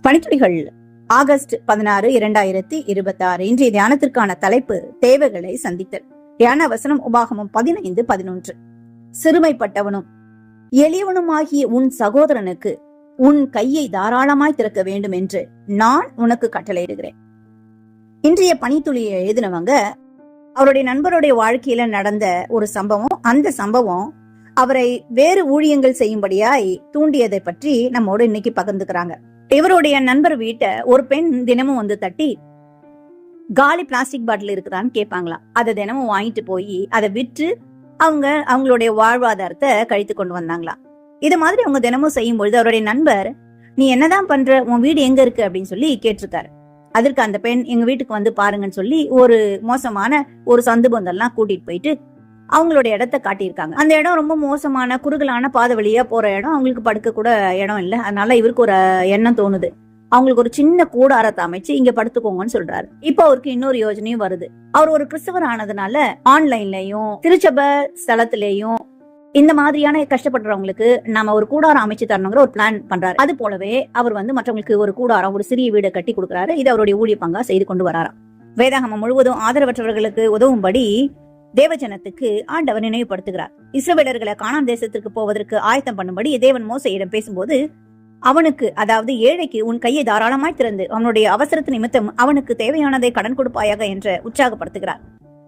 பணித்துளிகள் August 16, 2026. இன்றைய தியானத்திற்கான தலைப்பு தேவைகளை சந்தித்தல். தியான வசனம் உபாகமம் 15:11. சிறுமைப்பட்டவனும் எளியவனுமாகிய உன் சகோதரனுக்கு உன் கையை தாராளமாய் திறக்க வேண்டும் என்று நான் உனக்கு கட்டளையிடுகிறேன். இன்றைய பணித்துளியை எழுதினவங்க அவருடைய நண்பருடைய வாழ்க்கையில நடந்த ஒரு சம்பவம். அந்த சம்பவம் அவரை வேறு ஊழியங்கள் செய்யும்படியாய் தூண்டியதை பற்றி நம்மோடு இன்னைக்கு பகிர்ந்துக்கிறாங்க. இவருடைய நண்பர் வீட்டை ஒரு பெண் தினமும் வந்து தட்டி காலி பிளாஸ்டிக் பாட்டில் இருக்குதான்னு கேட்பாங்களாம். அதை தினமும் வாங்கிட்டு போய் அதை விற்று அவங்களுடைய வாழ்வாதாரத்தை கழித்து கொண்டு வந்தாங்களாம். இது மாதிரி அவங்க தினமும் செய்யும் பொழுது அவருடைய நண்பர், நீ என்னதான் பண்ற, உன் வீடு எங்க இருக்கு அப்படின்னு சொல்லி கேட்டிருக்காரு. அதற்கு அந்த பெண், எங்க வீட்டுக்கு வந்து பாருங்கன்னு சொல்லி ஒரு மோசமான ஒரு சந்து பந்தெல்லாம் கூட்டிட்டு போயிட்டு அவங்களுடைய இடத்தை காட்டியிருக்காங்க. அந்த இடம் ரொம்ப மோசமான குறுகலான பாதை வழியா போற இடம், அவங்களுக்கு படுக்க கூட இடம் இல்லை. அதனால இவருக்கு ஒரு எண்ணம் தோணுது, அவங்களுக்கு ஒரு சின்ன கூடாரத்தை அமைச்சு இங்க படுத்துக்கோங்கன்னு சொல்றாரு. இப்ப அவருக்கு இன்னொரு யோஜனையும் வருது. அவர் ஒரு கிறிஸ்தவர் ஆனதுனால ஆன்லைன்லயும் திருச்சபை ஸ்தலத்திலேயும் இந்த மாதிரியான கஷ்டப்படுறவங்களுக்கு நாம ஒரு கூடாரம் அமைச்சு தரணுங்கிற ஒரு பிளான் பண்றாரு. அது போலவே அவர் மற்றவங்களுக்கு ஒரு கூடாரம், ஒரு சிறிய வீடை கட்டி கொடுக்குறாரு. இது அவருடைய ஊழிய பங்கா செய்து கொண்டு வராராம். வேதாகமம் முழுவதும் ஆதரவற்றவர்களுக்கு உதவும்படி தேவஜனத்துக்கு ஆண்டவர் நினைவுபடுத்துகிறார். இஸ்ரவேலர்களை கானான் தேசத்திற்கு போவதற்கு ஆயத்தம் பண்ணும்படி தேவன் மோசேயிடம் பேசும்போது அவனுக்கு, அதாவது ஏழைக்கு உன் கையை தாராளமாய் திறந்து அவனுடைய அவசரத்து நிமித்தம் அவனுக்கு தேவையானதை கடன் கொடுப்பாயாக என்று உற்சாகப்படுத்துகிறார்.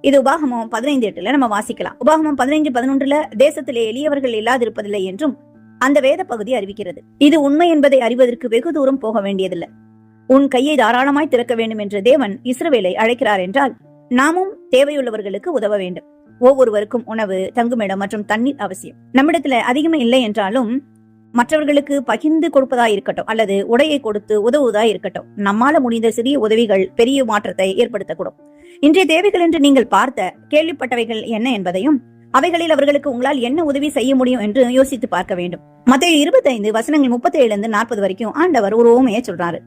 இது உபாகமம் 15:8 நம்ம வாசிக்கலாம். உபாகமம் 15:11 தேசத்திலே எளியவர்கள் இல்லாதிருப்பதில்லை என்றும் அந்த வேத பகுதி அறிவிக்கிறது. இது உண்மை என்பதை அறிவதற்கு வெகு தூரம் போக வேண்டியதில்லை. உன் கையை தாராளமாய் திறக்க வேண்டும் என்று தேவன் இஸ்ரவேலை அழைக்கிறார் என்றால் நாமும் தேவையுள்ளவர்களுக்கு உதவ வேண்டும். ஒவ்வொருவருக்கும் உணவு, தங்குமிடம் மற்றும் தண்ணீர் அவசியம். நம்மிடத்துல அதிகமா இல்லை என்றாலும் மற்றவர்களுக்கு பகிர்ந்து கொடுப்பதா இருக்கட்டும் அல்லது உடையை கொடுத்து உதவுவதா இருக்கட்டும், நம்மால முடிந்த சிறிய உதவிகள் பெரிய மாற்றத்தை ஏற்படுத்தக்கூடும். இன்றைய தேவைகள் என்று நீங்கள் பார்த்த கேள்விப்பட்டவைகள் என்ன என்பதையும் அவைகளில் அவர்களுக்கு உங்களால் என்ன உதவி செய்ய முடியும் என்று யோசித்து பார்க்க வேண்டும். மத்தேயு 25 வசனங்கள் 37-40 வரைக்கும் ஆண்டவர் ஒரு ஓமையை சொல்றாரு.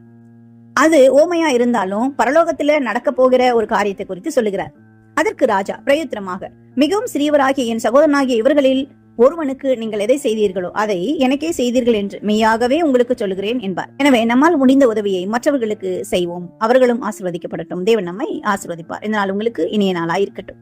அது ஓமையா இருந்தாலும் பரலோகத்துல நடக்க போகிற ஒரு காரியத்தை குறித்து சொல்லுகிறார். அதற்கு ராஜா பிரயுத்தரமாக, மிகவும் சிறியவராகிய என் சகோதரனாகிய இவர்களில் ஒருவனுக்கு நீங்கள் எதை செய்தீர்களோ அதை எனக்கே செய்தீர்கள் என்று மெய்யாகவே உங்களுக்கு சொல்லுகிறேன் என்பார். எனவே நம்மால் முடிந்த உதவியை மற்றவர்களுக்கு செய்வோம், அவர்களும் ஆசீர்வதிக்கப்படட்டும். தேவன் நம்மை ஆசீர்வதிப்பார். இந்த நாள் உங்களுக்கு இனிய நாளாயிருக்கட்டும்.